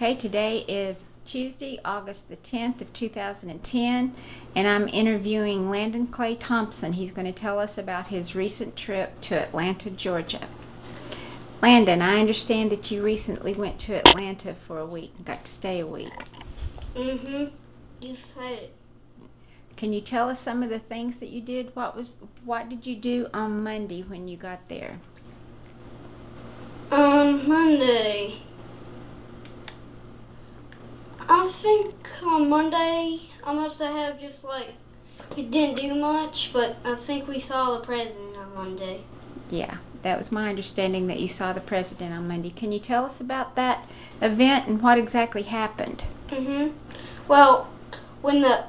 Okay, today is Tuesday, August the 10th of 2010, and I'm interviewing Landon Clay Thompson. He's going to tell us about his recent trip to Atlanta, Georgia. Landon, I understand that you recently went to Atlanta for a week and got to stay a week. Mm-hmm. You said it. Can you tell us some of the things that you did? What did you do on Monday when you got there? Monday. I think on Monday I must have just we didn't do much, but I think we saw the president on Monday. Yeah, that was my understanding that you saw the president on Monday. Can you tell us about that event and what exactly happened? Mm-hmm. Well, when the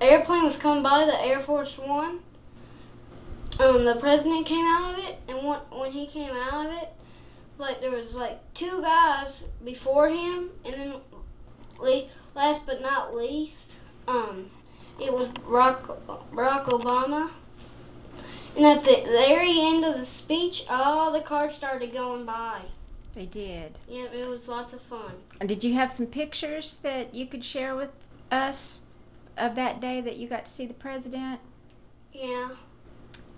airplane was coming by, the Air Force One, the president came out of it, and when he came out of it, there was two guys before him, and then last but not least, it was Barack Obama. And at the very end of the speech, all the cars started going by. They did. Yeah, it was lots of fun. And did you have some pictures that you could share with us of that day that you got to see the president? Yeah.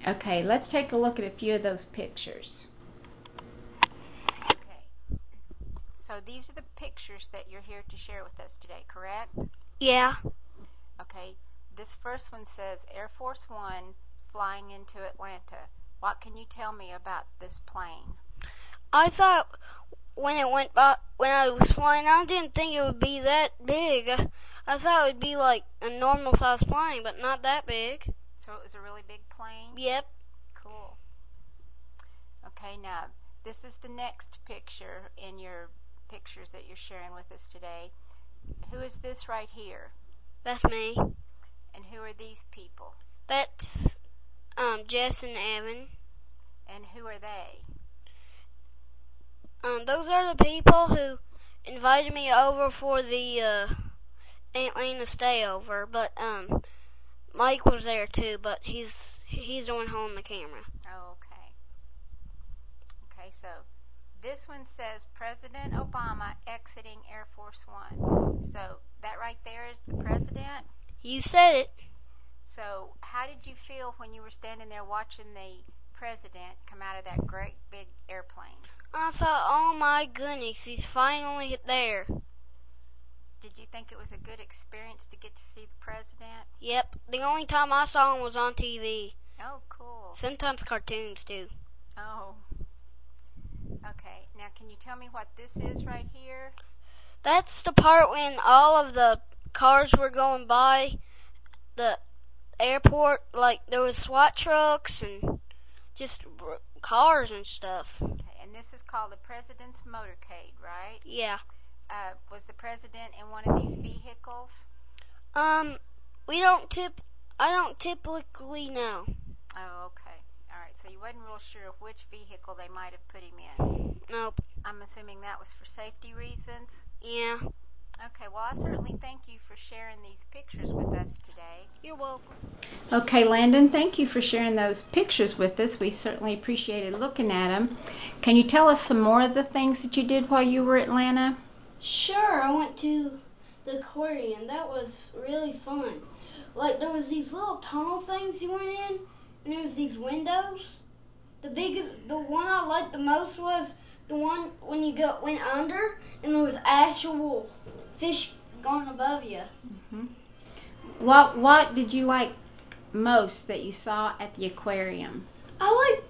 Okay, let's take a look at a few of those pictures. Okay. So these are the pictures that you're here to share with us today, correct? Yeah. Okay. This first one says Air Force One flying into Atlanta. What can you tell me about this plane? I thought when it went by, when I was flying, I didn't think it would be that big. I thought it would be like a normal size plane, but not that big. So it was a really big plane? Yep. Cool. Okay, now this is the next picture in your pictures that you're sharing with us today. Who is this right here? That's me. And who are these people? That's Jess and Evan. And who are they? Those are the people who invited me over for the Aunt Lena stay over, but Mike was there too, but he's the one holding the camera. Oh, okay. Okay, so this one says President Obama exiting Air Force One. So that right there is the president? You said it. So how did you feel when you were standing there watching the president come out of that great big airplane? I thought, oh my goodness, he's finally there. Did you think it was a good experience to get to see the president? Yep. The only time I saw him was on TV. Oh, cool. Sometimes cartoons too. Oh. Okay. Now, can you tell me what this is right here? That's the part when all of the cars were going by the airport. There was SWAT trucks and just cars and stuff. Okay. And this is called the President's Motorcade, right? Yeah. Was the president in one of these vehicles? I don't typically know. Oh, okay. All right. So you wasn't real sure which vehicle they might have put him in. Nope. I'm assuming that was for safety reasons? Yeah. Okay. Well, I certainly thank you for sharing these pictures with us today. You're welcome. Okay, Landon, thank you for sharing those pictures with us. We certainly appreciated looking at them. Can you tell us some more of the things that you did while you were in Atlanta? Sure, I went to the aquarium. That was really fun. There was these little tunnel things you went in, and there was these windows. The one I liked the most was the one when you went under, and there was actual fish going above you. Mm-hmm. What did you like most that you saw at the aquarium? I like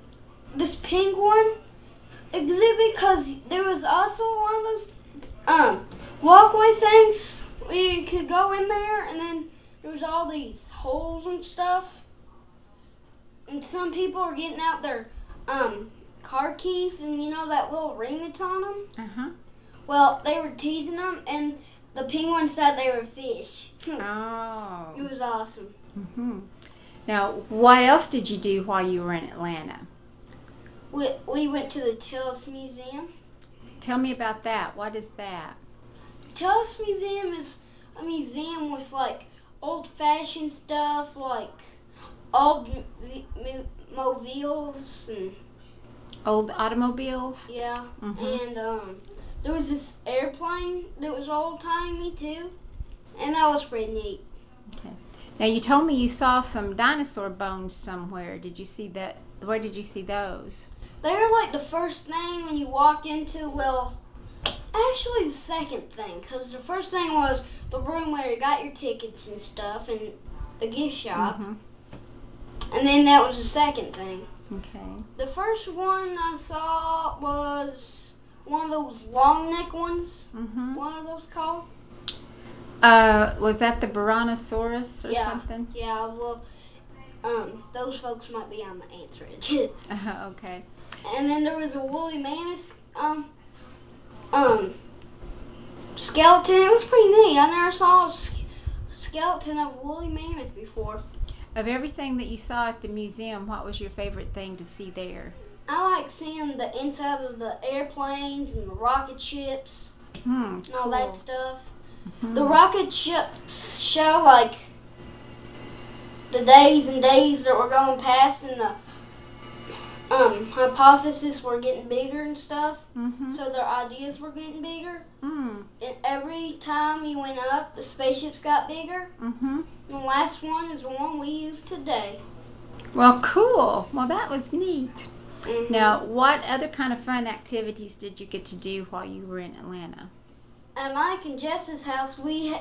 this penguin exhibit because there was also one of those walkway things where you could go in there, and then there was all these holes and stuff, and some people were getting out their car keys, and you know that little ring that's on them? Uh-huh. Well, they were teasing them, and the penguin said they were fish. Oh. It was awesome. Mm-hmm. Now, what else did you do while you were in Atlanta? We went to the Tellus Museum. Tell me about that. What is that? Tellus Museum is a museum with old-fashioned stuff, old mobiles and Old automobiles? yeah. Mm-hmm. And there was this airplane that was old-timey too, and that was pretty neat. Okay. Now you told me you saw some dinosaur bones somewhere. Did you see that? Where did you see those? They were like the first thing when you walked into, well, actually the second thing, because the first thing was the room where you got your tickets and stuff and the gift shop. Mm-hmm. And then that was the second thing. Okay. The first one I saw was one of those long neck ones. Mm-hmm. What are those called? Was that the Brontosaurus or something? Yeah, well, those folks might be on the Anchorage. Okay. And then there was a woolly mammoth skeleton. It was pretty neat. I never saw a skeleton of a woolly mammoth before. Of everything that you saw at the museum, what was your favorite thing to see there? I like seeing the inside of the airplanes and the rocket ships and all that stuff. Mm-hmm. The rocket ships show like the days and days that were going past, and the hypotheses were getting bigger and stuff. Mm-hmm. So their ideas were getting bigger. Mm. And every time you went up, the spaceships got bigger. Mm-hmm. The last one is the one we use today. Well, cool. Well, that was neat. Mm-hmm. Now, what other kind of fun activities did you get to do while you were in Atlanta? At Mike and Jess's house, we had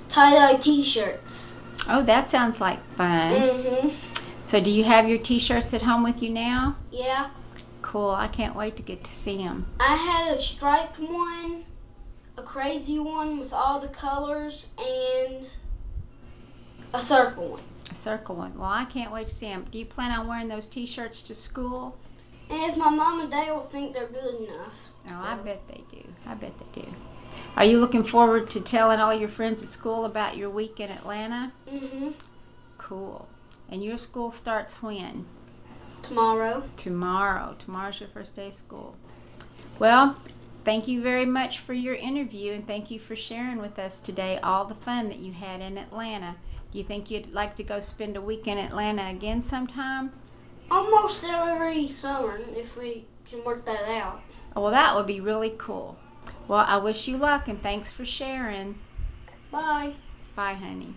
tie-dye T-shirts. Oh, that sounds like fun. Mm-hmm. So do you have your T-shirts at home with you now? Yeah. Cool. I can't wait to get to see them. I had a striped one, a crazy one with all the colors, and a circle one. A circle one. Well, I can't wait to see them. Do you plan on wearing those T-shirts to school? And if my mom and dad will think they're good enough. Oh, I bet they do. I bet they do. Are you looking forward to telling all your friends at school about your week in Atlanta? Mm-hmm. Cool. And your school starts when? Tomorrow. Tomorrow. Tomorrow's your first day of school. Well, thank you very much for your interview, and thank you for sharing with us today all the fun that you had in Atlanta. Do you think you'd like to go spend a week in Atlanta again sometime? Almost every summer, if we can work that out. Oh, well, that would be really cool. Well, I wish you luck, and thanks for sharing. Bye. Bye, honey.